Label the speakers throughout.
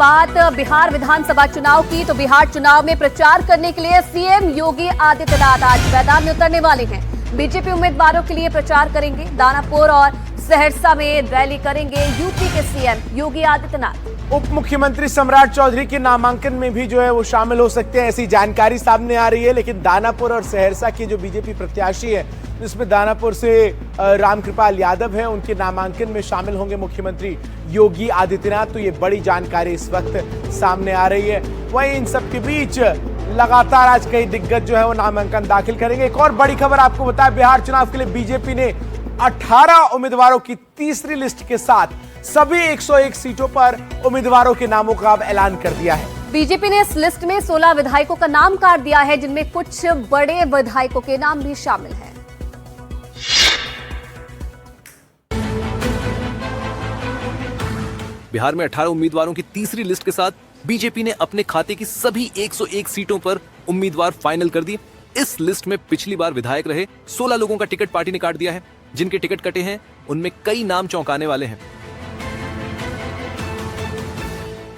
Speaker 1: बात बिहार विधानसभा चुनाव की, तो बिहार चुनाव में प्रचार करने के लिए सीएम योगी आदित्यनाथ आज मैदान में उतरने वाले हैं। बीजेपी उम्मीदवारों के लिए प्रचार करेंगे। दानापुर और सहरसा में रैली करेंगे यूपी के सीएम योगी आदित्यनाथ।
Speaker 2: उप मुख्यमंत्री सम्राट चौधरी के नामांकन में भी जो है वो शामिल हो सकते हैं, ऐसी जानकारी सामने आ रही है। लेकिन दानापुर और सहरसा के जो बीजेपी प्रत्याशी है, जिसमें दानापुर से रामकृपाल यादव है, उनके नामांकन में शामिल होंगे मुख्यमंत्री योगी आदित्यनाथ। तो ये बड़ी जानकारी इस वक्त सामने आ रही है। वहीं इन सब के बीच लगातार आज कई दिग्गज जो है वो नामांकन दाखिल करेंगे। एक और बड़ी खबर आपको बताएं, बिहार चुनाव के लिए बीजेपी ने 18 उम्मीदवारों की तीसरी लिस्ट के साथ सभी 101 सीटों पर उम्मीदवारों के नामों का अब ऐलान कर दिया है।
Speaker 1: बीजेपी ने इस लिस्ट में 16 विधायकों का नाम काट दिया है, जिनमें कुछ बड़े विधायकों के नाम भी शामिल हैं।
Speaker 3: बिहार में 18 उम्मीदवारों की तीसरी लिस्ट के साथ बीजेपी ने अपने खाते की सभी 101 सीटों पर उम्मीदवार फाइनल कर दिए। इस लिस्ट में पिछली बार विधायक रहे 16 लोगों का टिकट पार्टी ने काट दिया है। जिनके टिकट कटे हैं उनमें कई नाम चौंकाने वाले हैं।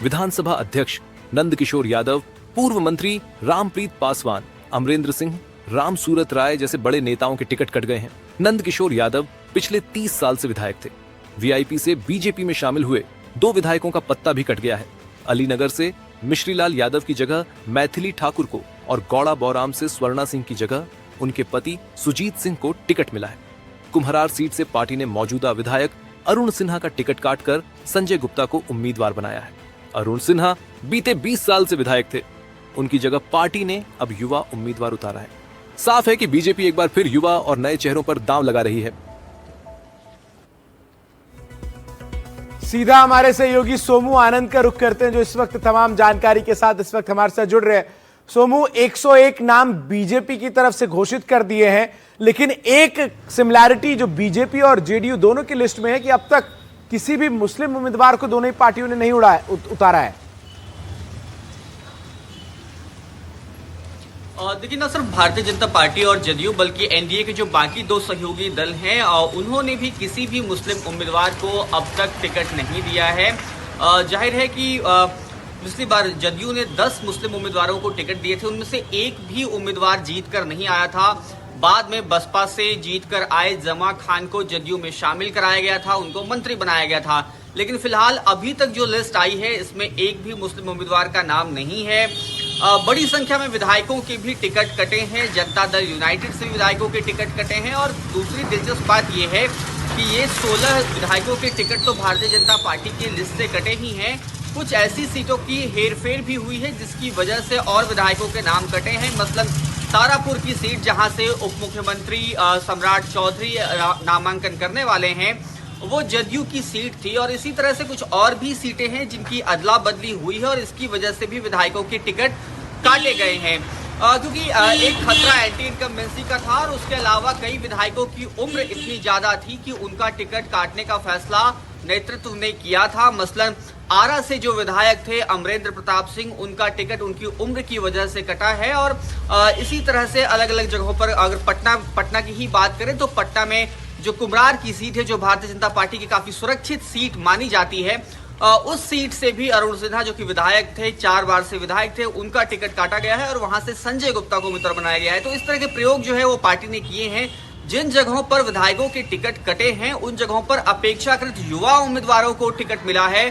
Speaker 3: विधानसभा अध्यक्ष नंदकिशोर यादव, पूर्व मंत्री रामप्रीत पासवान, अमरेंद्र सिंह, राम सूरत राय जैसे बड़े नेताओं के टिकट कट गए हैं। नंदकिशोर यादव पिछले 30 साल से विधायक थे। वीआईपी से बीजेपी में शामिल हुए 2 विधायकों का पत्ता भी कट गया है। अलीनगर से मिश्रीलाल यादव की जगह मैथिली ठाकुर को और गौड़ा बौराम से स्वर्णा सिंह की जगह उनके पति सुजीत सिंह को टिकट मिला है। कुम्हरार सीट से पार्टी ने मौजूदा विधायक अरुण सिन्हा का टिकट काटकर संजय गुप्ता को उम्मीदवार बनाया है। अरुण सिन्हा बीते 20 साल से विधायक थे। उनकी जगह पार्टी ने अब युवा उम्मीदवार उतारा है। साफ है कि बीजेपी एक बार फिर युवा और नए चेहरों पर दांव लगा रही है।
Speaker 2: सीधा हमारे सहयोगी सोमू आनंद का रुख करते हैं, जो इस वक्त तमाम जानकारी के साथ इस वक्त हमारे साथ जुड़ रहे हैं। सोमू, 101 नाम बीजेपी की तरफ से घोषित कर दिए हैं, लेकिन एक सिमिलैरिटी जो बीजेपी और जेडीयू दोनों की लिस्ट में है कि अब तक किसी भी मुस्लिम उम्मीदवार को दोनों ही पार्टियों ने नहीं उतारा है।
Speaker 4: देखिए, न सिर्फ भारतीय जनता पार्टी और जदयू बल्कि एनडीए के जो बाकी 2 सहयोगी दल हैं, उन्होंने भी किसी भी मुस्लिम उम्मीदवार को अब तक टिकट नहीं दिया है। जाहिर है कि पिछली बार जदयू ने 10 मुस्लिम उम्मीदवारों को टिकट दिए थे, उनमें से एक भी उम्मीदवार जीतकर नहीं आया था। बाद में बसपा से जीतकर आए जमा खान को जदयू में शामिल कराया गया था, उनको मंत्री बनाया गया था। लेकिन फिलहाल अभी तक जो लिस्ट आई है, इसमें एक भी मुस्लिम उम्मीदवार का नाम नहीं है। बड़ी संख्या में विधायकों के भी टिकट कटे हैं। जनता दल यूनाइटेड से विधायकों के टिकट कटे हैं। और दूसरी दिलचस्प बात यह है कि ये 16 विधायकों के टिकट तो भारतीय जनता पार्टी की लिस्ट से कटे ही हैं। कुछ ऐसी सीटों की हेरफेर भी हुई है, जिसकी वजह से और विधायकों के नाम कटे हैं। मसलन तारापुर की सीट, जहां से उप मुख्यमंत्री सम्राट चौधरी नामांकन करने वाले हैं, वो जदयू की सीट थी। और इसी तरह से कुछ और भी सीटें हैं जिनकी अदला बदली हुई है, और इसकी वजह से भी विधायकों के टिकट काटे गए हैं। क्योंकि एक खतरा एंटी इनकम्बेंसी का था, और उसके अलावा कई विधायकों की उम्र इतनी ज्यादा थी कि उनका टिकट काटने का फैसला नेतृत्व ने किया था। मसलन आरा से जो विधायक थे अमरेंद्र प्रताप सिंह, उनका टिकट उनकी उम्र की वजह से कटा है। और इसी तरह से अलग अलग जगहों पर, अगर पटना की ही बात करें तो पटना में जो कुम्हरार की सीट है, जो भारतीय जनता पार्टी की काफी सुरक्षित सीट मानी जाती है, उस सीट से भी अरुण सिन्हा जो कि विधायक थे, 4 बार से विधायक थे, उनका टिकट काटा गया है और वहां से संजय गुप्ता को उम्मीदवार बनाया गया है। तो इस तरह के प्रयोग जो है वो पार्टी ने किए हैं। जिन जगहों पर विधायकों के टिकट कटे हैं, उन जगहों पर अपेक्षाकृत युवा उम्मीदवारों को टिकट मिला है।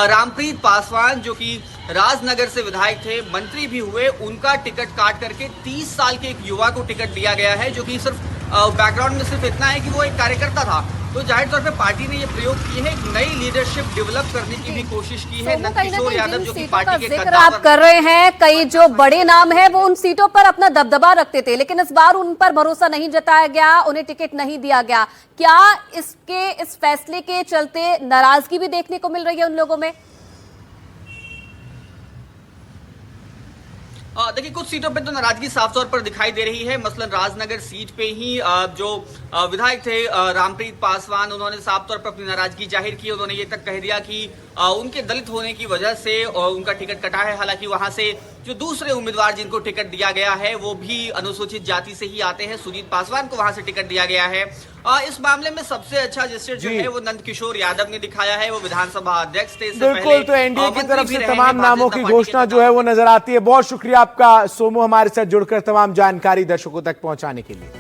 Speaker 4: रामप्रीत पासवान जो कि राजनगर से विधायक थे, मंत्री भी हुए, उनका टिकट काट करके 30 साल के एक युवा को टिकट दिया गया है, जो कि सिर्फ बैकग्राउंड में सिर्फ इतना है कि वो एक कार्यकर्ता था। तो जाहिर तौर पे पार्टी ने ये प्रयोग किए हैं, एक नई लीडरशिप डेवलप करने की भी कोशिश की है। नंदकिशोर यादव जो कि पार्टी के
Speaker 1: जिक्र आप कर रहे हैं, कई जो बड़े नाम हैं वो उन सीटों पर अपना दबदबा रखते थे, लेकिन इस बार उन पर भरोसा नहीं जताया गया, उन्हें टिकट नहीं दिया गया। क्या इस फैसले के चलते नाराजगी भी देखने को मिल रही है उन लोगों में?
Speaker 4: देखिए, कुछ सीटों पे तो नाराजगी साफ तौर पर दिखाई दे रही है। मसलन राजनगर सीट पे ही जो विधायक थे रामप्रीत पासवान, उन्होंने साफ तौर पर अपनी नाराजगी जाहिर की। उन्होंने ये तक कह दिया कि उनके दलित होने की वजह से उनका टिकट कटा है। हालांकि वहां से जो दूसरे उम्मीदवार जिनको टिकट दिया गया है वो भी अनुसूचित जाति से ही आते हैं। सुजीत पासवान को वहां से टिकट दिया गया है। इस मामले में सबसे अच्छा जेस्चर जो है वो नंद किशोर यादव ने दिखाया है। वो विधानसभा अध्यक्ष थे।
Speaker 2: बिल्कुल, तो एनडीए की तरफ से तमाम नामों की घोषणा जो है वो नजर आती है। बहुत शुक्रिया आपका सोमू, हमारे साथ जुड़कर तमाम जानकारी दर्शकों तक पहुंचाने के लिए।